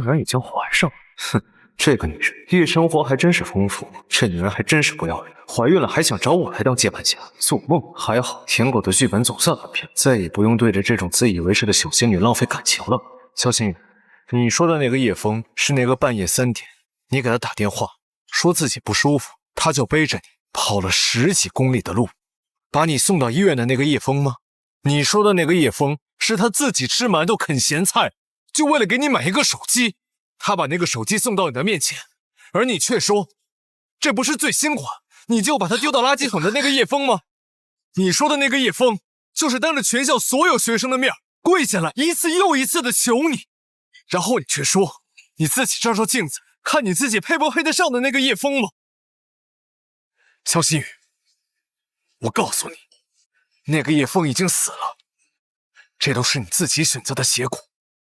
竟然已经怀上了。哼，这个女人夜生活还真是丰富，这女人还真是不要脸，怀孕了还想找我来当接盘侠，做梦！还好舔狗的剧本总算翻篇，再也不用对着这种自以为是的小仙女浪费感情了。萧星宇，你说的那个叶枫是那个半夜3点，你给他打电话，说自己不舒服，他就背着你跑了10几公里的路，把你送到医院的那个叶枫吗？你说的那个叶枫是他自己吃馒头啃咸菜，就为了给你买一个手机，他把那个手机送到你的面前，而你却说这不是最新款，你就把它丢到垃圾桶的那个叶枫吗？你说的那个叶枫就是当着全校所有学生的面跪下来一次又一次的求你，然后你却说你自己照照镜子，看你自己配不配得上的那个叶枫吗？萧新宇，我告诉你，那个叶枫已经死了，这都是你自己选择的结果。